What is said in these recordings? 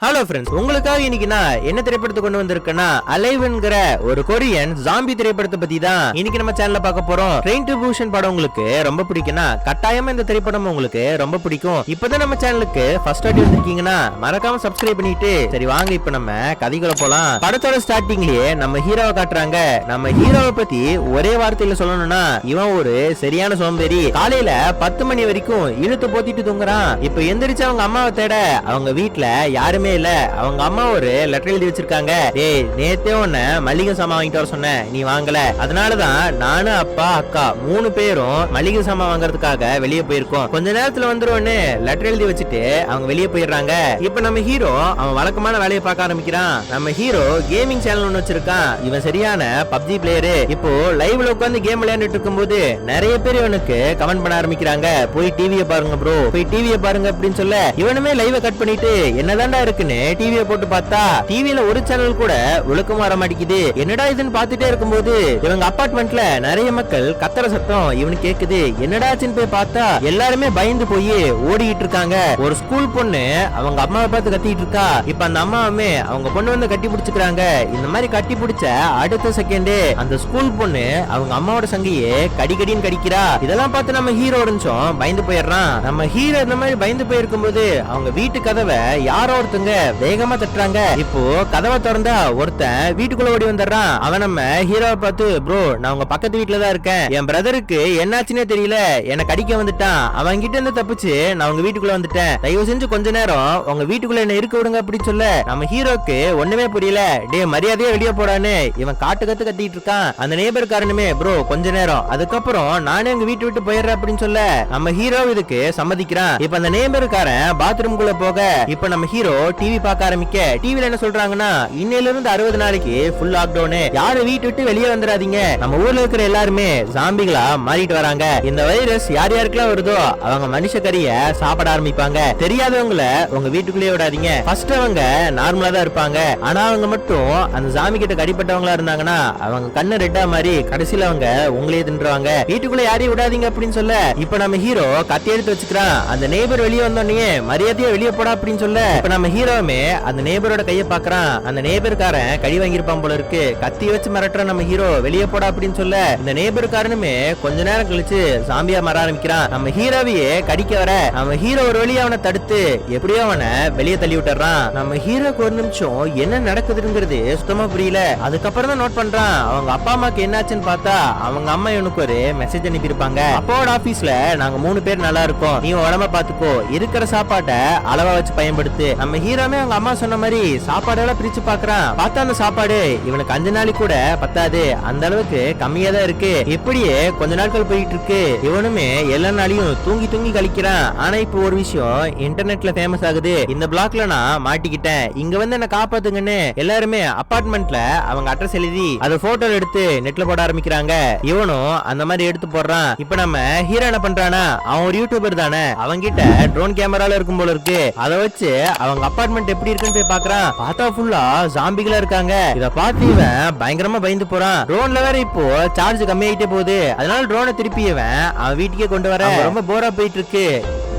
Hello friends, உங்களுக்காக இன்னைக்கு நான் என்ன திரைப்படத்தை கொண்டு வந்திருக்கேன்னா அலைவ்ங்கிற ஒரு கொரியன் ஜாம்பி திரைப்படத்தை பத்தி தான் இன்னைக்கு நம்ம சேனல்ல பார்க்க போறோம். ட்ரெயின் டு புசான் படம் உங்களுக்கு ரொம்ப பிடிக்கும்னா கட்டாயமா இந்த திரைப்படம் உங்களுக்கு ரொம்ப பிடிக்கும். இப்பதான் நம்ம சேனலுக்கு ஃபர்ஸ்ட் வாட்டி வந்திருக்கீங்கன்னா மறக்காம சப்ஸ்கிரைப் பண்ணிட்டு சரி வாங்க இப்ப நம்ம கதைக்குள்ள போலாம். படத்தோட ஸ்டார்டிங்லயே நம்ம ஹீரோவை காட்டுறாங்க. நம்ம ஹீரோவை பத்தி ஒரே வார்த்தையில சொல்லணும்னா இவன் ஒரு சரியான சோம்பேறி. காலையில 10 மணி வரைக்கும் இழுத்து போத்திட்டு தூங்குறான். இப்ப எந்திரிச்சு அவங்க அம்மாவை தேட அவங்க வீட்டுல யாருமே இல்ல. அவங்க அம்மா ஒரு லெட்டர் எழுதி வச்சிருக்காங்க. டேய், நேத்தே உன்ன மளிகை சாமான் வாங்கிட்டு வர சொன்னேன், நீ வாங்கல. அதனாலதான் நானும் அப்பா அக்கா 3 பேரும் மளிகை சாமான் வாங்குறதுக்காக வெளியே போயிருக்கோம். கொஞ்ச நேரத்துல வந்துருவோன்னு லெட்டர் எழுதி வச்சுட்டு அவங்க வெளியே போயிடுறாங்க. இப்ப நம்ம ஹீரோ அவன் வழக்கமான வேலையை பார்க்க ஆரம்பிக்கிறான். நம்ம ஹீரோ கேமிங் சேனல் ஒண்ணு வச்சிருக்கான். இவன் சரியான பப்ஜி பிளேயரு. இப்போ லைவ்ல உட்காந்து கேம் விளையாண்டுட்டு இருக்கும்போது நிறைய பேர் இவனுக்கு கமெண்ட் பண்ண ஆரம்பிக்கிறாங்க. போய் டிவியை பாருங்க ப்ரோ, போய் டிவியை பாருங்க அப்படின்னு சொல்ல இவனுமே லைவ கட் பண்ணிட்டு என்னதான்டா இருக்குன்னு டிவியை போட்டு பார்த்தா டிவில ஒரு சேனல் கூட ஒழுக்கமா வர மாட்டேங்குது. என்னடா இதுன்னு பார்த்துட்டே இருக்கும்போது இவங்க அபார்ட்மெண்ட்ல நிறைய மக்கள் கத்துற சத்தம் இவனுக்கு கேக்குது. என்னடாச்சுன்னு போய் பார்த்தா எல்லாருமே பயந்து போய் ஓடிட்டு இருக்காங்க. ஒரு ஸ்கூல் பொண்ணு அவங்க அம்மாவை பார்த்து கத்திட்டு இருக்கா. இப்ப அந்த அம்மாவுமே அவங்க பொண்ணு வந்து கட்டி பிடிச்சுக்கிறாங்க. இந்த மாதிரி கட்டி பிடிச்ச அடுத்த செகண்ட் அந்த ஸ்கூல் பொண்ணு அவங்க அம்மாவோட சங்கையே கடிக்கடின்னு கடிக்கிறா. இதெல்லாம் பார்த்து நம்ம ஹீரோ இருந்துச்சோம் பயந்து போயிடுறான். நம்ம ஹீரோ இந்த மாதிரி பயந்து போயிருக்கும் போது அவங்க வீட்டு கதவை யாரோ ஒருத்தங்க வேகமா தட்டுறாங்க. இப்போ கதவை திறந்தா ஒருத்தன் வீட்டுக்குள்ள ஓடி வந்துடுறான். அவன் நம்ம ஹீரோவை பார்த்து, ப்ரோ நான் உங்க பக்கத்து வீட்டுல தான் இருக்கேன், என் பிரதருக்கு என்னாச்சுன்னே தெரியல, என்ன கடிக்க வந்துட்டான், அவன் கிட்ட இருந்து தப்பிச்சு நான் உங்க வீட்டுக்குள்ள வந்துட்டேன், தயவு செஞ்சு கொஞ்ச நேரம் உங்க வீட்டுக்குள்ள என்ன இருக்க விடுங்க அப்படின்னு சொல்ல நம்ம ஹீரோக்கு ஒண்ணுமே புரியல. டே மரியாதையா வெளியே போடான்னு இவன் காட்டு கத்திட்டு இருக்கான். அந்த நேபர் காரணமே ப்ரோ கொஞ்ச நேரம், அதுக்கப்புறம் நானே உங்க வீட்டு விட்டு போயிடுறேன் அப்படின்னு சொல்ல நம்ம ஹீரோ இதுக்கு சம்மதிக்கிறான். இப்ப அந்த நேபருக்காரன் பாத்ரூம்குள்ள போக இப்ப நம்ம ஹீரோ டிவி பார்க்க ஆரம்பிக்க டிவில என்ன சொல்றாங்கன்னா இன்னையில இருந்து 60 நாளைக்கு ஃபுல் லாக்டவுன், யாரும் வீட்டு விட்டு வெளியே வந்துடாதீங்க, நம்ம ஊர்ல இருக்கிற எல்லாருமே ஜாம்பிகளா மாறிட்டு வராங்க, இந்த வைரஸ் யார் யாருக்கெல்லாம் வருதோ அவங்க மனுஷ கறிய சாப்பிட ஆரம்பிப்பாங்க, தெரியாதவங்கள உங்க வீட்டுக்குள்ளேயே விடாதீங்க, ஃபர்ஸ்ட் அவங்க நார்மலா தான் இருப்பாங்க, ஆனா அவங்க மட்டும் அந்த ஜாம்பி கிட்ட கடிப்பட்டவங்களா இருந்தாங்கன்னா அவங்க கண்ணு ரெட்டா மாதிரி கடைசியில அவங்க உங்களையே தின்றுவாங்க, வீட்டுக்குள்ள யாரையும் விடாதீங்க அப்படின்னு சொல்ல இப்ப நம்ம ஹீரோ கத்தி எடுத்து வச்சுக்கிறான். அந்த நேபர் வெளியே வந்தோடனே மரியாதையா வெளியே போடா அப்படின்னு சொல்ல இப்ப நம்ம ஹீரோவுமே அந்த நேபரோட கைய பாக்குறான். அந்த நேபர்காரன் கடி வாங்கியிருப்பான் போல இருக்கு. கத்தி வச்சு மிரட்டுற நம்ம ஹீரோ வெளியே போடா அப்படின்னு சொல்ல இந்த நேபர்காரனுமே கொஞ்ச நேரம் கழிச்சு ஜாம்பியா மாற ஆரம்பிக்கிறான். நம்ம ஹீரோவையே கடிக்க வர நம்ம ஹீரோ ஒரு வழியா அவனை தடுத்து எப்படியோ அவனை வெளியே தள்ளி விட்டுறான். நம்ம ஹீரோக்கு ஒரு நிமிஷம் என்ன நடக்குதுங்கிறது சுத்தமா புரியல. அதுக்கப்புறம் தான் நோட் பண்றான் அவங்க அப்பா அம்மாக்கு என்னாச்சுன்னு பார்த்தா அவங்க அம்மா இவனுக்கு ஒரு மெசேஜ் அனுப்பியிருப்பாங்க. அப்பாவோட ஆபீஸ்ல நாங்க 3 பேர் நல்லா இருக்கோம், நீ உடம்ப பாத்துக்கோ, இருக்கிற சாப்பாட்டை அளவா வச்சு பயன்படுத்து. நம்ம ஹீரோமே அவங்க அம்மா சொன்ன மாதிரி சாப்பாடெல்லாம் பிரிச்சு பாக்குறான். பார்த்தா அந்த சாப்பாடு இவனுக்கு 5 நாளைக்கு கூட பத்தாது, அந்த அளவுக்கு கம்மியா தான் இருக்கு. இப்படியே கொஞ்ச நாட்கள் போயிட்டு இருக்கு. இவனுமே எல்லா நாளையும் தூங்கி தூங்கி கழிக்கிறான். ஆனா இப்போ ஒரு விஷயம் இன்டர்நெட்ல ஃபேமஸ் ஆகுது. இந்த பிளாக்ல நான் மாட்டிக்கிட்டேன், இங்க வந்து என்ன காப்பாத்துங்கன்னு எல்லாருமே அபார்ட்மெண்ட்ல அவங்க அட்ரஸ் எழுதி அதை போட்டோ எடுத்து நெட்ல போட ஆரம்பிக்கிறாங்க. இவனும் அந்த மாதிரி எடுத்து போடுறான். இப்ப நம்ம ஹீரோ என்ன பண்றானா, அவன் ஒரு யூடியூபர் தானே, அவங்கிட்ட ட்ரோன் கேமரால இருக்கும் போல இருக்கு, அதை வச்சு அவங்க அபார்ட்மெண்ட் எப்படி இருக்குன்னு போய் பாக்குறான். பார்த்தா ஃபுல்லா ஜாம்பிகளா இருக்காங்க. இத பார்த்து இவன் பயங்கரமா பயந்து போறான். ட்ரோன்ல வேற இப்போ சார்ஜ் கம்மியாயிட்டே போகுது. அதனால ட்ரோனை திருப்பி இவன் அவன் வீட்டுக்கே கொண்டு வர ரொம்ப போரா போயிட்டு இருக்கு.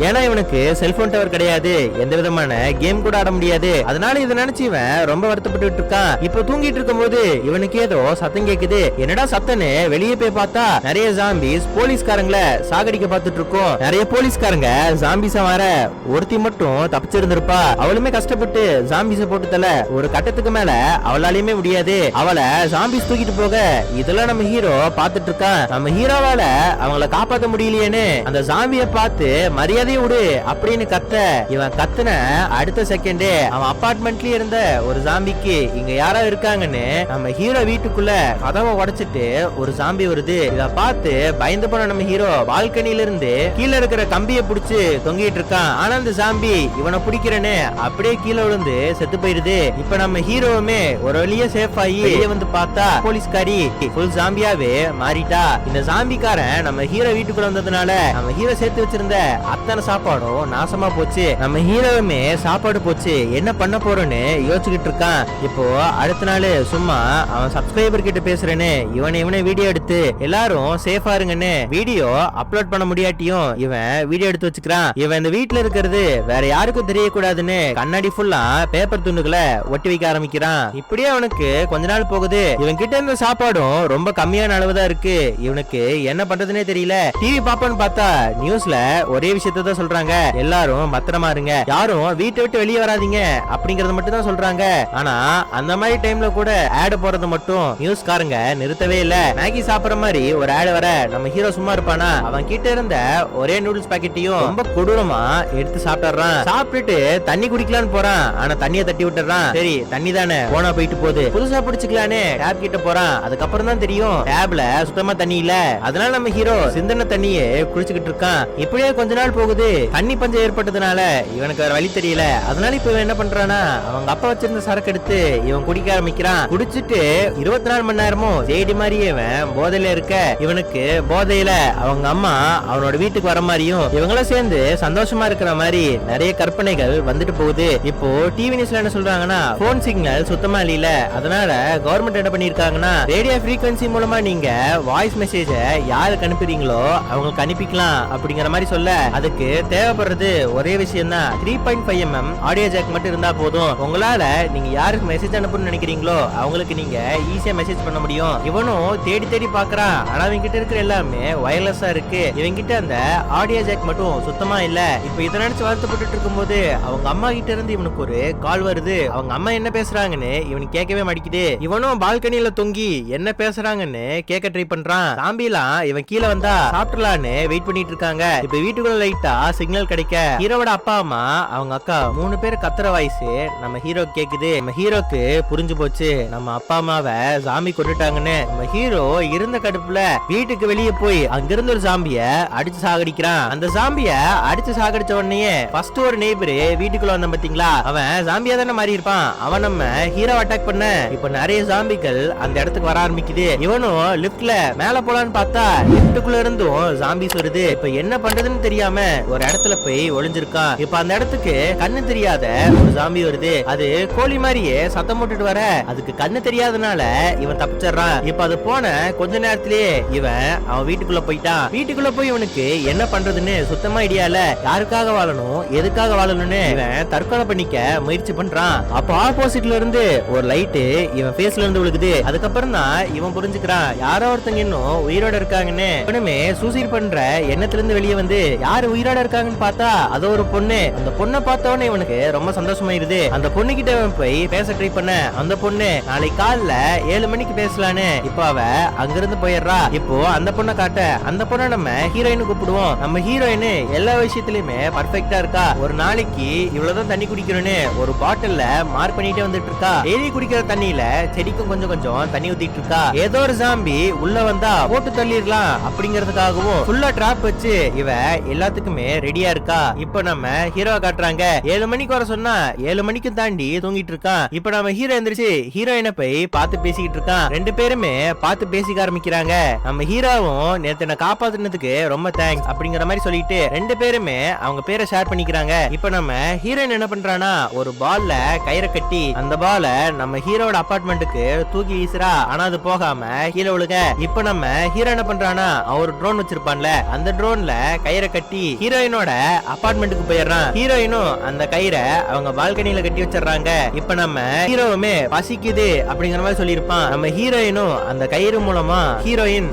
ஏன்னா இவனுக்கு செல்போன் டவர் கிடையாது, எந்த விதமான கேம் கூட ஆட முடியாது. அதனால இதை நினைச்சு இவன் ரொம்ப வருத்தப்பட்டு இருக்கான். இப்ப தூங்கிட்டு இருக்கும் போது இவனுக்கு ஏதோ சத்தம் கேக்குது. என்னடா சத்தன்னு வெளியே போய் பார்த்தா நிறைய ஜாம்பிஸ் போலீஸ்காரங்களை சாகடிக்க பார்த்துட்டு இருக்கோம். நிறைய போலீஸ்காரங்க ஜாம்பிஸா வர ஒருத்தி மட்டும் தப்பிச்சிருந்திருப்பா. அவளுமே கஷ்டப்பட்டு ஜாம்பிஸ போட்டு தல ஒரு கட்டத்துக்கு மேல அவளாலையுமே முடியாது. அவளை ஜாம்பிஸ் தூக்கிட்டு போக இதெல்லாம் நம்ம ஹீரோ பார்த்துட்டு இருக்கான். நம்ம ஹீரோவால அவங்கள காப்பாற்ற முடியலையேன்னு அந்த ஜாம்பிய பார்த்து மரியாதை விடு அப்படின்னு கத்த இவன் கத்துன அடுத்த செகண்டே அவன் அபார்ட்மெண்ட்லயே இருந்த ஒரு ஜாம்பிக்கு இங்க யாரோ இருக்காங்கன்னு நம்ம ஹீரோ வீட்டுக்குள்ள கதவை உடைச்சிட்டு ஒரு ஜாம்பி வருது. இத பார்த்து பயந்து போன நம்ம ஹீரோ பால்கனில இருந்து கீழே இருக்கிற கம்பியை பிடிச்சு தொங்கிட்டு இருக்கான். ஆனா அந்த ஜாம்பி இவனை பிடிக்கிறேன்னு அப்படியே கீழே விழுந்து செத்து போயிருது. இப்ப நம்ம ஹீரோவுமே ஒரு வழியா சேஃப் ஆகி வெளியே வந்து பார்த்தா போலீஸ்காரி ஃபுல் ஜாம்பியாவே மாறிட்டா. இந்த ஜாம்பிக்காரன் நம்ம ஹீரோ வீட்டுக்குள்ள வந்ததுனால நம்ம ஹீரோ சேர்த்து வச்சிருந்த அத்தனை வந்ததான சாப்பாடும் நாசமா போச்சு. நம்ம ஹீரோவுமே சாப்பாடு போச்சு, என்ன பண்ண போறோன்னு யோசிச்சுக்கிட்டு இருக்கான். இப்போ அடுத்த நாள் சும்மா அவன் சப்ஸ்கிரைபர் கிட்ட பேசுறேன்னு இவனை வீடியோ எடுத்து எல்லாரும் சேஃபா இருங்கன்னு வீடியோ அப்லோட் பண்ண முடியாட்டியும் இவன் வீடியோ எடுத்து வச்சுக்கிறான். இவன் இந்த வீட்டுல இருக்கிறது வேற யாருக்கும் தெரியக்கூடாதுன்னு கண்ணாடி ஃபுல்லா பேப்பர் துண்டுகளை ஒட்டி வைக்க ஆரம்பிக்கிறான். இப்படியே அவனுக்கு கொஞ்ச நாள் போகுது. இவன் கிட்ட இருந்த சாப்பாடும் ரொம்ப கம்மியான அளவுதான் இருக்கு. இவனுக்கு என்ன பண்றதுன்னே தெரியல. டிவி பாப்பன்னு பார்த்தா நியூஸ்ல ஒரே விஷயத்தான் சொல்றாங்க, எல்லாரும் பத்திரமா இருங்க, யாரும் வீட்டை விட்டு வெளியே வராதீங்க அப்படிங்கறத மட்டும் தான் சொல்றாங்க. ஆனா அந்த மாதிரி டைம்ல கூட ஆட் போறது மட்டும் நியூஸ்காரங்க நிறுத்தவே இல்ல. மேகி சாப்பிடுற மாதிரி ஒரு ஆட் வர நம்ம ஹீரோ சும்மா இருப்பானா? அவன் கிட்ட இருந்த ஒரே நூடுல்ஸ் பாக்கெட்டையும் ரொம்ப கொடூரமா எடுத்து சாப்பிட்டுறான். சாப்பிட்டுட்டு தண்ணி குடிக்கலான்னு போறான், ஆனா தண்ணியை தட்டி விட்டுறான். சரி தண்ணி தானே போனா போயிட்டு போகுது, புதுசா பிடிச்சுக்கலான்னு டேப் கிட்ட போறான். அதுக்கப்புறம் தான் தெரியும் டேப்ல சுத்தமா தண்ணி இல்ல. அதனால நம்ம ஹீரோ சிந்தன தண்ணியை குடிச்சுக்கிட்டு இருக்கான். இப்படியே கொஞ்ச நாள் போகுது. தண்ணி பஞ்சம் ஏற்பட்டதுனால இவனுக்கு வேற வழி தெரியல. அதனால இப்ப இவன் என்ன பண்றானா, அவங்க அப்பா வச்சிருந்த சரக்கு எடுத்து இவன் குடிக்க ஆரம்பிக்கிறான். குடிச்சிட்டு 24 மணி நேரமும் ஜெய்டி மாதிரியே இவன் போதையில இருக்க. இவனுக்கு போதையில அவங்க அம்மா அவனோட வீட்டுக்கு வர மாதிரியும் இவங்கள சேர்ந்து சந்தோஷமா இருக்கிற மாதிரி நிறைய கற்பனைகள் வந்துட்டு போகுது. இப்போ டிவி நியூஸ்ல என்ன சொல்றாங்கன்னா, போன் சிக்னல் சுத்தமா இல்ல, அதனால கவர்மெண்ட் என்ன பண்ணிருக்காங்கன்னா ரேடியோ ஃப்ரீக்வன்சி மூலமா நீங்க வாய்ஸ் மெசேஜ யாருக்கு அனுப்புறீங்களோ அவங்களுக்கு அனுப்பிக்கலாம் அப்படிங்கிற மாதிரி சொல்ல, அதுக்கு தேவைப்படுறது ஒரே விஷயம் தான், 3.5 mm ஆடியோ ஜாக் மட்டும் இருந்தா போதும். உங்களால நீங்க யாருக்கு மெசேஜ் அனுப்பணும்னு நினைக்கிறீங்களோ அவங்களுக்கு நீங்க ஈஸியா மெசேஜ் பண்ண முடியும். இவனும் தேடி தேடி பாக்குறான், ஆனா இவங்க கிட்ட இருக்கிற எல்லாமே வயர்லெஸ்ஸா இருக்கு. இவங்க கிட்ட அந்த ஆடியோ ஜாக் மட்டும் சுத்தமா இல்ல. இப்ப இதை நினைச்சு வருத்தப்பட்டு இருக்கும்போது அவங்க அம்மா கிட்ட இருந்து இவனுக்கு ஒரு கால் வருது. அவங்க அம்மா என்ன பேசுறாங்கன்னு இவனுக்கு கேட்கவே மாட்டேங்குது. இவனும் பால்கனியில தொங்கி என்ன பேசுறாங்கன்னு கேட்க ட்ரை பண்றான். சாம்பிலாம் இவன் கீழே வந்தா சாப்பிடலான்னு வெயிட் பண்ணிட்டு இருக்காங்க. இப்ப வீட்டுக்குள்ள லைட்டா சிக்னல் கிடைக்க ஹீரோவோட அப்பா அம்மா அவங்க அக்கா 3 பேர் கத்துற வாய்ஸ் நம்ம ஹீரோ கேக்குது. நம்ம ஹீரோக்கு புரிஞ்சு போச்சு, நம்ம அப்பா அம்மாவை ஜாம்பி கொண்டுட்டாங்கன்னு. நம்ம ஹீரோ இருந்த கடுப்புல வீட்டுக்கு வெளியே போய் அங்கிருந்து ஒரு ஜாம்பிய அடிச்சு சாகடிக்கிறான். அந்த ஜாம்பிய அடிச்சு சாகடிச்ச உடனே ஃபர்ஸ்ட் ஒரு நெய்பர் வீட்டுக்குள்ள வந்தான் பாத்தீங்களா, அவன் ஜாம்பியா தானே மாறி இருப்பான். அவன் நம்ம ஹீரோ அட்டாக் பண்ண இப்ப நிறைய ஜாம்பிகள் அந்த இடத்துக்கு வர ஆரம்பிக்குது. இவனும் லிப்ட்ல மேல போலான்னு பார்த்தா லிப்டுக்குள்ள இருந்தும் ஜாம்பிஸ் வருது. இப்ப என்ன பண்றதுன்னு தெரியாம ஒரு இடத்துல போய் ஒளிஞ்சிருக்கான். இப்ப அந்த இடத்துக்கு கண்ணு தெரியாத ஒரு ஜாம்பி வருது. அது கோழி மாதிரியே சத்தம் போட்டுட்டு வர, அதுக்கு கண்ணு தெரியாதனால இவன் தப்பிச்சிடறான். இப்ப அது போன கொஞ்ச நேரத்திலேயே இவன் அவன் வீட்டுக்குள்ள போயிட்டான். வீட்டுக்குள்ள போய் இவனுக்கு என்ன பண்றதுன்னு சுத்தமா ஐடியா இல்ல. யாருக்காக வாழணும் எதுக்காக வாழணும்னு இவன் தற்கொலை பண்ணிக்க முயற்சி பண்றான். அப்ப ஆப்போசிட்ல இருந்து ஒரு லைட் இவன் ஃபேஸ்ல இருந்து விழுகுது. அதுக்கப்புறம் தான் இவன் புரிஞ்சுக்கிறான் யாரோ ஒருத்தங்க இன்னும் உயிரோட இருக்காங்கன்னு. இவனுமே சூசைட் பண்ற எண்ணத்துல இருந்து வெளியே வந்து யாரு உயிரோட இருக்காங்கன்னு பார்த்தா அது ஒரு பொண்ணு. அந்த பொண்ணை பார்த்தவனே இவனுக்கு ரொம்ப சந்தோஷமாயிருது. அந்த பொண்ணு கிட்ட போய் பேச ட்ரை பண்ண அந்த பொண்ணு நாளைக்கு காலைல 7 மணிக்கு பேசலான்னு இப்ப அவ அங்கிருந்து போயிடுறா. இப்போ அந்த பொண்ணை காட்ட அந்த பொண்ணை நம்ம ஹீரோயின் கூப்பிடுவோம். நம்ம ஹீரோயின் எல்லா விஷயத்திலயுமே பர்ஃபெக்டா இருக்கா. ஒரு நாளைக்கு இவ்வளவுதான் தண்ணி குடிக்கணும்னு ஒரு பாட்டில்ல மார்க் பண்ணிட்டே வந்துட்டு இருக்கா. டெய்லி குடிக்கிற தண்ணியில செடிக்கும் கொஞ்சம் கொஞ்சம் தண்ணி ஊத்திட்டு இருக்கா. ஏதோ ஒரு ஜாம்பி உள்ள வந்தா போட்டு தள்ளிடலாம் அப்படிங்கறதுக்காகவும் ஃபுல்லா டிராப் வச்சு இவ எல்லாத்துக்குமே ரெடியா இருக்கா. இப்ப நம்ம ஹீரோ காட்டுறாங்க 7 மணிக்கு வர சொன்னா 7 மணிக்கு தாண்டி தூங்கிட்டு இருக்கான். இப்ப நம்ம ஹீரோ எந்திரிச்சு ஹீரோயினை போய் பார்த்து பேசிக்கிட்டு இருக்கான். 2 பேருமே பார்த்து பேசிக்க ஆரம்பிக்கிறாங்க. நம்ம ஹீரோவும் நேத்து என்ன காப்பாத்துனதுக்கு ரொம்ப தேங்க்ஸ் அப்படிங்கிற மாதிரி சொல்லிட்டு 2 பேருமே அவங்க பேரை ஷேர் பண்ணிக்கிறாங்க. இப்ப நம்ம ஹீரோயின் என்ன பண்றானா ஒரு பால்ல கயிறை கட்டி அந்த பால நம்ம ஹீரோட அபார்ட்மெண்ட்டுக்கு தூக்கி வீசுறா. ஆனா அது போகாம கீழே விழுக. இப்ப நம்ம ஹீரோ என்ன பண்றானா அவர் ட்ரோன் வச்சிருப்பான்ல அந்த ட்ரோன்ல கயிறை கட்டி ஹீரோயினோட அபார்ட்மெண்ட்டுக்கு போயிடுறான். ஹீரோயினும் அந்த கயிறை அவங்க பால்கனியில கட்டி வச்சிடறாங்க. இப்ப நம்ம ஹீரோவுமே பசிக்குது அப்படிங்கிற மாதிரி சொல்லியிருப்பான். நம்ம ஹீரோயினும் அந்த கயிறு மூலமா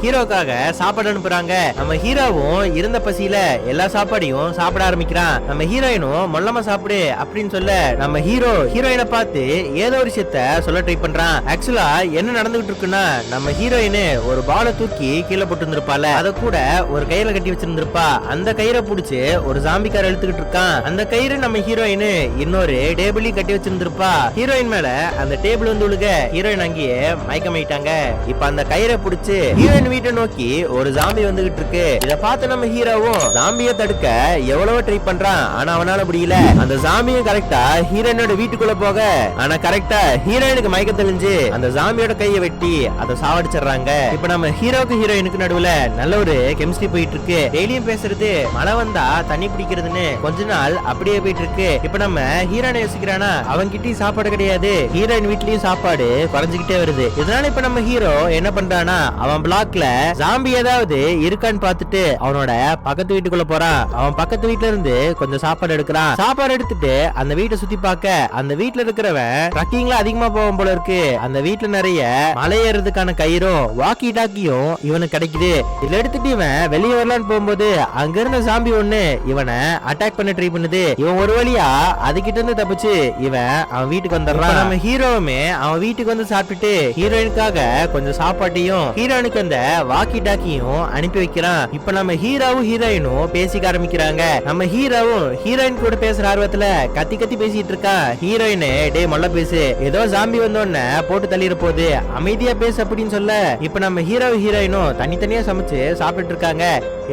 ஹீரோக்காக சாப்பாடு அனுப்புறாங்க. நம்ம ஹீரோவும் இருந்த பசியில எல்லா சாப்பாடையும் சாப்பிட ஆரம்பிக்கிறான். நம்ம ஹீரோயினும் மொல்லமா சாப்பிடு அப்படின்னு சொல்ல நம்ம ஹீரோயினை பார்த்து ஏதோ ஒரு விஷயத்த சொல்ல ட்ரை பண்றான். ஆக்சுவலா என்ன நடந்துகிட்டு இருக்குன்னா நம்ம ஹீரோயின் ஒரு பாலை தூக்கி கீழே போட்டு இருந்திருப்பால அத கூட ஒரு கயிறை கட்டி வச்சிருந்திருப்பா. அந்த கயிறை புடிச்சு ஒரு ஜாம்பிக்கார இழுத்துக்கிட்டு இருக்கான். அந்த கயிறு நம்ம ஹீரோயின் இன்னொரு டேபிளையும் கட்டி வச்சிருந்திருப்பா. ஹீரோயின் மேல அந்த டேபிள் வந்து விழுக ஹீரோயின் அங்கேயே மயக்கமாயிட்டாங்க. இப்ப அந்த கயிறை புடிச்சு ஹீரோயின் வீட்டை நோக்கி ஒரு ஜாம்பி வந்துகிட்டு இருக்கு. இத பார்த்து நம்ம ஹீரோவும் ஜாம்பியை தடுக்க எவ்வளவோ ட்ரை பண்றான். ஆனா அவனால முடியல. அந்த ஜாம்பியும் கரெக்டா ஹீரோயினோட வீட்டுக்குள்ள போக ஆனா கரெக்டா ஹீரோயினுக்கு மயக்க தெளிஞ்சு அந்த ஜாம்பியோட கையை வெட்டி அதை சாவடிச்சிடறாங்க. இப்ப நம்ம ஹீரோக்கு ஹீரோயினுக்கு நடுவுல நல்ல ஒரு கெமிஸ்ட்ரி போயிட்டு இருக்கு. டெய்லியும் பேசுறது மழை வந்தா வந்தா தண்ணி பிடிக்கிறதுன்னு கொஞ்ச நாள் அப்படியே போயிட்டு இருக்கு. இப்ப நம்ம ஹீரோயின் யோசிக்கிறானா அவன்கிட்டயும் சாப்பாடு கிடையாது, ஹீரோயின் வீட்லயும் சாப்பாடு குறைஞ்சுக்கிட்டே வருது. இதனால இப்ப நம்ம ஹீரோ என்ன பண்றானா அவன் பிளாக்ல ஜாம்பி ஏதாவது இருக்கான்னு பார்த்துட்டு அவனோட பக்கத்து வீட்டுக்குள்ள போறான். அவன் பக்கத்து வீட்டுல இருந்து கொஞ்சம் சாப்பாடு எடுக்கிறான். சாப்பாடு எடுத்துட்டு அந்த வீட்டை சுத்தி பார்க்க அந்த வீட்டுல இருக்கிறவன் ட்ரக்கிங்ல அதிகமா போகும் போல இருக்கு. அந்த வீட்டுல நிறைய மலை ஏறதுக்கான கயிறும் வாக்கி டாக்கியும் இவனுக்கு கிடைக்குது. இதுல எடுத்துட்டு இவன் வெளியே வரலான்னு போகும்போது அங்க இருந்த ஜாம்பி ஒண்ணு இவனை அட்டாக் பண்ண ட்ரை பண்ணுது. இவன் ஒரு வழியா அதுகிட்ட இருந்து தப்பிச்சு இவன் அவன் வீட்டுக்கு வந்துடுறான். நம்ம ஹீரோவுமே அவன் வீட்டுக்கு வந்து சாப்பிட்டுட்டு ஹீரோயினுக்காக கொஞ்சம் சாப்பாட்டையும் ஹீரோயினுக்கு அந்த வாக்கி டாக்கியும் அனுப்பி வைக்கிறான். இப்ப நம்ம ஹீரோவும் ஹீரோயினும் பேசிக்க ஆரம்பிக்கிறாங்க. நம்ம ஹீரோவும் ஹீரோயின் கூட பேசுற ஆர்வத்துல கத்தி கத்தி பேசிட்டு இருக்கா. ஹீரோயின் டே மொல்ல பேசு, ஏதோ ஜாம்பி வந்தோன்னு போட்டு தள்ளிட போகுது, அமைதியா பேசு அப்படின்னு சொல்ல இப்ப நம்ம ஹீரோயினும் தனித்தனியா சமைச்சு சாப்பிட்டு இருக்காங்க.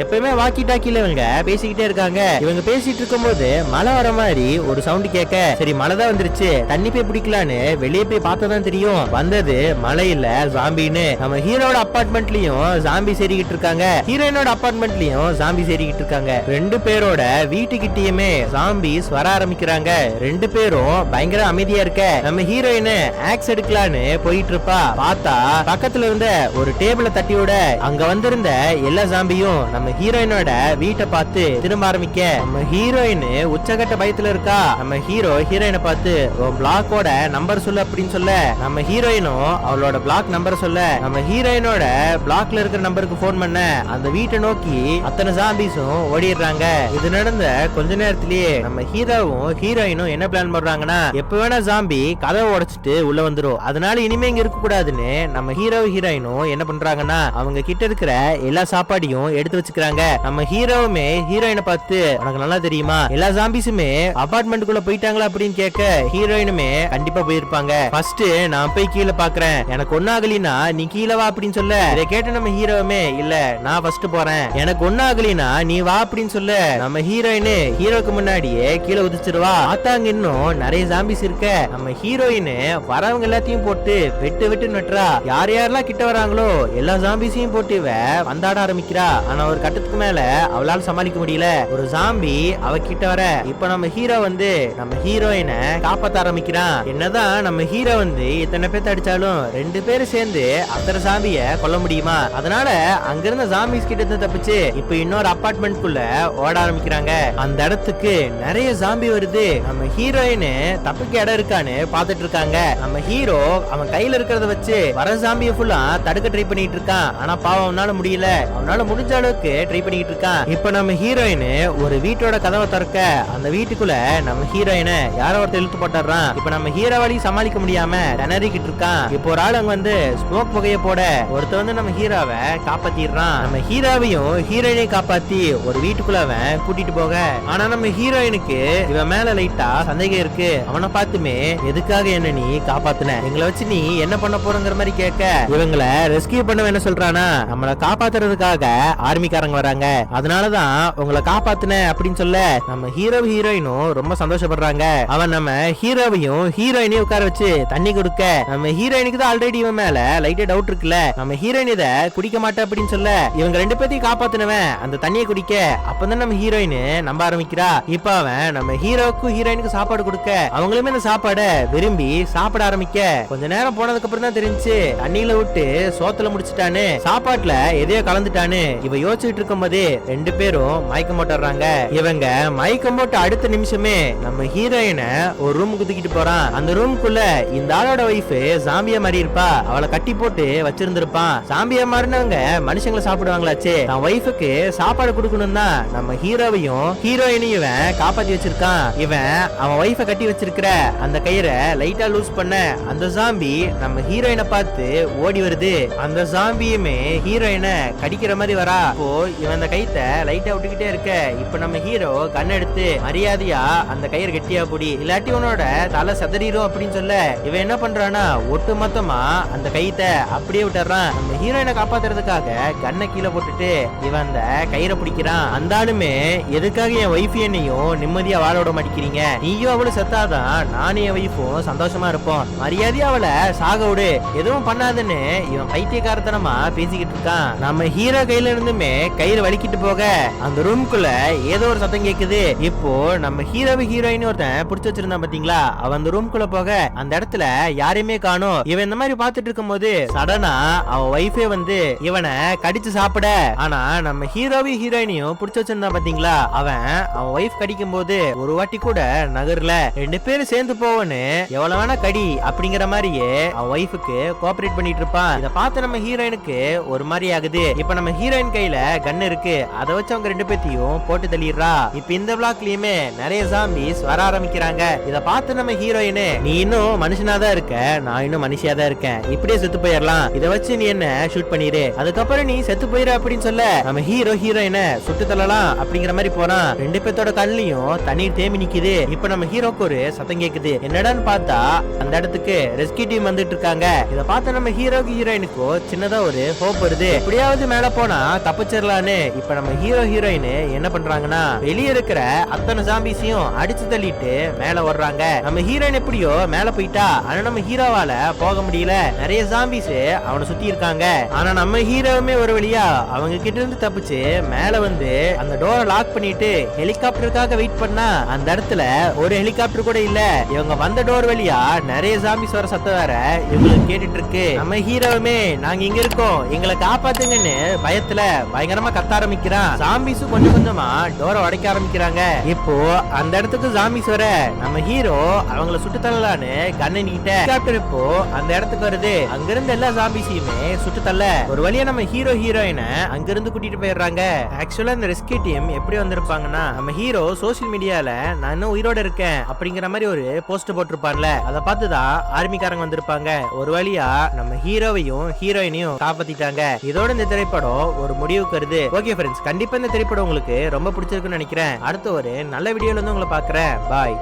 எப்பயுமே வாக்கி டாக்கில இவங்க பேசிக்கிட்டே இருக்காங்க. இவங்க பேசிட்டு இருக்கும் போது மழை வர மாதிரி ஒரு சவுண்ட் கேட்க சரி மழை தான் வந்துருச்சு தண்ணி போய் பிடிக்கலான்னு வெளியே போய் பார்த்ததான் தெரியும் வந்தது மழை இல்ல ஜாம்பின்னு. நம்ம ஹீரோட அபார்ட்மெண்ட்லயும் ஜாம்பி சேரிக்கிட்டு இருக்காங்க, ஹீரோயினோட அபார்ட்மெண்ட்லயும் ஜாம்பி சேரிக்கிட்டு இருக்காங்க. ரெண்டு பேரோட வீட்டுக்கிட்டயுமே ஜாம்பிஸ் வர ஆரம்பிக்கிறாங்க. ரெண்டு பேரும் பயங்கர அமைதியா இருக்க நம்ம ஹீரோயின் ஆக்ஸ் எடுக்கலான்னு போயிட்டு இருப்பா. பார்த்தா பக்கத்துல இருந்த ஒரு டேபிள தட்டி விட அங்க வந்திருந்த எல்லா ஜாம்பியும் நம்ம ஹீரோயினோட வீட்டை பார்த்து திரும்ப ஆரம்பிக்க நம்ம ஹீரோயின் உச்சகட்ட பயத்துல இருக்கா. நம்ம ஹீரோயினை பார்த்து பிளாக்கோட நம்பர் சொல்லு அப்படின்னு சொல்ல நம்ம ஹீரோயினும் அவளோட பிளாக் நம்பர் சொல்ல நம்ம ஹீரோயினோட பிளாக்ல இருக்கிற நம்பருக்கு போன் பண்ண அந்த வீட்டை நோக்கி அத்தனை ஜாம்பிஸும் ஓடிடுறாங்க. இது நடந்த கொஞ்ச நேரத்திலேயே நம்ம ஹீரோவும் ஹீரோயினும் என்ன பிளான் பண்றாங்கன்னா எப்ப வேணா ஜாம்பி கதவை உடைச்சிட்டு உள்ள வந்துரும், அதனால இனிமே இங்க இருக்க கூடாதுன்னு நம்ம ஹீரோயினும் என்ன பண்றாங்கன்னா அவங்க கிட்ட இருக்கிற எல்லா சாப்பாடையும் எடுத்து வச்சுக்கிறாங்க. நம்ம ஹீரோவுமே ஹீரோயினை பார்த்து உனக்கு நல்லா தெரியுமா எல்லா ஜாம்பிஸுமே அபார்ட்மெண்ட்டுக்குள்ள போயிட்டாங்களா அப்படின்னு கேட்க ஹீரோயினுமே கண்டிப்பா போயிருப்பாங்க, ஃபர்ஸ்ட் நான் போய் கீழே பாக்குறேன், எனக்கு ஒன்னாகலினா நீ கீழே வா அப்படின்னு சொல்ல இதை கேட்டு நம்ம ஹீரோவுமே இல்ல நான் ஃபர்ஸ்ட் போறேன், எனக்கு ஒன்னாகலினா நீ வா அப்படின்னு சொல்ல நம்ம ஹீரோயின் ஹீரோக்கு முன்னாடியே கீழே உதிச்சிருவா. ஆத்தாங்க இன்னும் நிறைய ஜாம்பிஸ் இருக்க நம்ம ஹீரோயின் வரவங்க எல்லாத்தையும் போட்டு வெட்டு வெட்டு நட்டுறா. யார் யாரெல்லாம் கிட்ட வராங்களோ எல்லா ஜாம்பிஸையும் போட்டு வந்தாட ஆரம்பிக்கிறா. ஆனா ஒரு கட்டத்துக்கு மேல அவளால சமாளிக்க முடியல. ஒரு ஜாம்பி அவ கிட்ட வர இப்ப நம்ம ஹீரோ வந்து நம்ம ஹீரோயினை காப்பாத்த ஆரம்பிக்கிறான். என்னதான் நம்ம ஹீரோ வந்து இத்தனை பேர்த்த அடிச்சாலும் ரெண்டு பேரும் சேர்ந்து அத்தனை ஜாம்பிய கொல்ல முடியுமா? அதனால அங்க இருந்த ஜாம்பிஸ் கிட்ட இருந்து தப்பிச்சு இப்ப இன்னொரு அபார்ட்மெண்ட்குள்ள ஓட ஆரம்பிக்கிறாங்க. அந்த இடத்துக்கு நிறைய ஜாம்பி வருது. நம்ம ஹீரோயின் தப்பிக்க இடம் இருக்கான்னு பாத்துட்டு இருக்காங்க. நம்ம ஹீரோ அவன் கையில இருக்கிறத வச்சு வர ஜாம்பிய ஃபுல்லா தடுக்க ட்ரை பண்ணிட்டு இருக்கான். ஆனா பாவம் அவனால முடியல, அவனால முடிஞ்ச அளவுக்கு ட்ரை பண்ணிட்டு இருக்கான். இப்ப நம்ம ஹீரோயின் ஒரு வீட்டோட கதவை திறக்க அந்த வீட்டுக்குள்ள நம்ம ஹீரோயினை யாரோ ஒருத்தர் இழுத்து போட்டுறான். இப்ப நம்ம ஹீரோவாலையும் சமாளிக்க முடியாம திணறிக்கிட்டு இருக்கான். இப்போ ஒரு ஆள் அங்க வந்து ஸ்மோக் புகைய போட ஒருத்தர் வந்து நம்ம ஹீரோவை காப்பாத்திடுறான். நம்ம ஹீரோவையும் ஹீரோயினையும் காப்பாத்தி ஒரு வீட்டுக்குள்ள அவன் கூட்டிட்டு போக ஆனா நம்ம ஹீரோயினுக்கு இவன் மேல லைட்டா சந்தேகம் இருக்கு. அவனை பார்த்துமே எதுக்காக என்ன நீ காப்பாத்துன, எங்களை வச்சு நீ என்ன பண்ண போறங்கிற மாதிரி கேட்க இவங்களை ரெஸ்கியூ பண்ண என்ன சொல்றானா நம்மளை காப்பாத்துறதுக்காக ஆர்மிக்காரங்க வராங்க, அதனாலதான் உங்களை காப்பாத்துன அப்படின்னு சொல்ல நம்ம ஹீரோயினும் ரொம்ப சந்தோஷப்படுறாங்க. அவன் நம்ம ஹீரோவையும் ஹீரோயினையும் உட்கார வச்சு தண்ணி கொடுக்க நம்ம ஹீரோயினுக்கு தான் ஆல்ரெடி இவன் மேல லைட்டா டவுட் இருக்குல்ல. நம்ம ஹீரோயின் இதை குடிக்க மாட்டேன் அப்படின்னு சொல்ல இவங்க ரெண்டு பேத்தையும் காப்பாத்தினவன் அந்த தண்ணியை குடிக்க அப்பதான் நம்ம ஹீரோயின் நம்ப ஆரம்பிக்கிறா. இப்ப அவன் நம்ம ஹீரோக்கும் ஹீரோயினுக்கு சாப்பாடு கொடுக்க அவங்களுமே அந்த சாப்பாடை விரும்பி சாப்பிட ஆரம்பிக்க கொஞ்ச நேரம் போனதுக்கு அப்புறம் தான் தெரிஞ்சு தண்ணியில விட்டு சோத்துல முடிச்சுட்டான்னு சாப்பாட்டுல எதையோ கலந்துட்டான்னு இவ யோசிச்சுட்டு இருக்கும் போதே ரெண்டு பேரும் மயக்கம் போட்டுறாங்க. இவங்க மயக்கம் போட்டு அடுத்த நிமிஷமே நம்ம ஹீரோயினை ஒரு ரூமுக்கு தூக்கிட்டு போறான். அந்த ரூமுக்குள்ள இந்த ஆளோட வைஃப் ஜாம்பியா மாதிரி இருப்பா, அவளை கட்டி போட்டு வச்சிருந்திருப்பான். ஜாம்பியா மாறினவங்க மனுஷங்களை சாப்பிடுவாங்களாச்சு. தான் வைஃபுக்கு சாப்பாடு கொடுக்கணும் தான் நம்ம ஹீரோவையும் ஹீரோயினையும் இவன் காப்பாத்தி வச்சிருக்கான். இவன் அவன் வைஃபை கட்டி வச்சிருக்கிற அந்த கயிறை லைட்டா லூஸ் பண்ண அந்த ஜாம்பி நம்ம ஹீரோயினை பார்த்து ஓடி வருது. அந்த ஜாம்பியுமே ஹீரோயினை கடிக்கிற மாதிரி வரா. இப்போ இவன் அந்த கைத்தை லைட்டா விட்டுக்கிட்டே இருக்க இப்ப நம்ம ஹீரோ கண் எடுத்து மரியாதையா அந்த கயிறு கெட்டியா புடி, இல்லாட்டி உன்னோட தலை சதறிடும் அப்படின்னு சொல்ல இவன் என்ன பண்றானா ஒட்டு மொத்தமா அந்த கைத்தை அப்படியே விட்டுறான். நம்ம ஹீரோயினை காப்பாத்துறதுக்காக கண்ணை கீழே போட்டுட்டு இவன் அந்த கயிறை பிடிக்கிறான். அந்த ஆளுமே எதுக்காக என் வைஃப் என்னையும் நிம்மதியா வாழ விட மாட்டேங்கிறீங்க, நீயும் அவளு செத்தாதான் நானும் என் வைஃபும் சந்தோஷமா இருப்போம், மரியாதையா அவளை சாக விடு, எதுவும் பண்ணாதுன்னு இவன் பைத்தியக்காரத்தனமா பேசிக்கிட்டு இருக்கான். நம்ம ஹீரோ கையில இருந்துமே கயிறு வலிக்கிட்டு போக அந்த அந்த ரூம்குள்ள ஏதோ ஒரு சத்தம் கேக்குது. இப்போ நம்ம ஹீரோயின் ஒருத்தன் புடிச்சு வச்சிருந்தான் பாத்தீங்களா, அவன் அந்த ரூம்குள்ள போக அந்த இடத்துல யாரையுமே காணோம். இவன் இந்த மாதிரி பாத்துட்டு இருக்கும் போது சடனா அவன் வைஃபே வந்து இவனை கடிச்சு சாப்பிட. ஆனா நம்ம ஹீரோயினையும் புடிச்சு வச்சிருந்தான் பாத்தீங்களா, அவன் வைஃப் கடிக்கும் போது ஒரு வாட்டி கூட நகர்ல. 2 பேரும் சேர்ந்து போவன்னு எவ்வளவு வேணா கடி அப்படிங்கிற மாதிரியே அவன் வைஃபுக்கு கோஆபரேட் பண்ணிட்டு இருப்பான். இத பார்த்து நம்ம ஹீரோயினுக்கு ஒரு மாதிரி ஆகுது. இப்ப நம்ம ஹீரோயின் கையில கன் இருக்கு, அதை வச்சு அவங்க 2 பேத்தையும் போட்டு தள்ளிடுறா. இப்ப இந்த பிளாக்லயுமே நிறைய ஜாம்பிஸ் வர ஆரம்பிக்கிறாங்க. இத பார்த்து நம்ம ஹீரோயின், நீ இன்னும் மனுஷனாதான் இருக்க, நான் இன்னும் மனுஷியா தான் இருக்கேன், இப்படியே செத்து போயிடலாம், இத வச்சு நீ என்ன ஷூட் பண்ணிரு, அதுக்கப்புறம் நீ செத்து போயிரு அப்படின்னு சொல்ல நம்ம ஹீரோயினை சுட்டு தள்ளலாம் அப்படிங்கிற மாதிரி போறான். 2 பேத்தோட கண்ணிலையும் தண்ணீர் தேமி நிக்குது. இப்ப நம்ம ஹீரோக்கு ஒரு சத்தம் கேக்குது. என்னடான்னு பார்த்தா அந்த இடத்துக்கு ரெஸ்கியூ டீம் வந்துட்டு இருக்காங்க. இத பார்த்து நம்ம ஹீரோயினுக்கோ சின்னதா ஒரு ஹோப் வருது, எப்படியாவது மேல போனா தப்பிச்சிடலான்னு. இப்ப நம்ம ஹீரோயின் என்ன பண்றாங்கன்னா வெளியே இருக்கிற அத்தனை ஜாம்பிஸையும் அடிச்சு தள்ளிட்டு மேல வர்றாங்க. நம்ம ஹீரோயின் எப்படியோ மேல போயிட்டா, ஆனா நம்ம ஹீரோவால போக முடியல. நிறைய ஜாம்பிஸ் அவனை சுத்தி இருக்காங்க. ஆனா நம்ம ஹீரோவுமே ஒரு வழியா அவங்க கிட்ட இருந்து தப்பிச்சு மேல வந்து அந்த டோரை லாக் பண்ணிட்டு ஹெலிகாப்டருக்காக வெயிட் பண்ணா அந்த இடத்துல ஒரு ஹெலிகாப்டர் கூட இல்ல. இவங்க வந்த டோர் வழியா நிறைய ஜாம்பிஸ் வர சத்தம் வேற இவங்களுக்கு கேட்டுட்டு இருக்கு. நம்ம ஹீரோவுமே நாங்க இங்க இருக்கோம், எங்களை காப்பாத்துங்கன்னு பயத்துல பயங்கரமா கத்த ஆரம்பிக்கிறான். ஜாம்பிஸும் கொஞ்சம் கொஞ்சமா டோரை உடைக்க ஆரம்பிக்கிறாங்க. இப்போ அந்த இடத்துக்கு ஜாம்பிஸ் வர நம்ம ஹீரோ அவங்கள சுட்டு தள்ளலான்னு கண்ணை நீட்ட ஹெலிகாப்டர் இப்போ அந்த இடத்துக்கு வருது. அங்கிருந்து எல்லா ஜாம்பிஸையுமே சுட்டு தள்ள ஒரு வழியா நம்ம ஹீரோயினை அங்கிருந்து கூட்டிட்டு போயிடுறாங்க. ஆக்சுவலா இந்த ரெஸ்கியூ டீம் எப்படி வந்திருப்பாங்கன்னா, நம்ம ஹீரோ சோசியல் மீடியால நான் இன்னும் உயிரோட இருக்கேன் அப்படிங்கிற மாதிரி ஒரு போஸ்ட் போட்டிருப்பான்ல, அதை பார்த்துதான் ஆர்மிக்காரங்க வந்திருப்பாங்க. ஒரு வழியா நம்ம ஹீரோவையும் ஹீரோயினையும் காப்பாத்திட்டாங்க. இதோட இந்த திரைப்படம் ஒரு முடிவுக்கு வருது. ஓகே ஃப்ரெண்ட்ஸ், கண்டிப்பா இந்த திரைப்படம் உங்களுக்கு ரொம்ப பிடிச்சிருக்குன்னு நினைக்கிறேன். அடுத்த ஒரு நல்ல வீடியோல வந்து உங்களை பாக்குறேன். பாய்.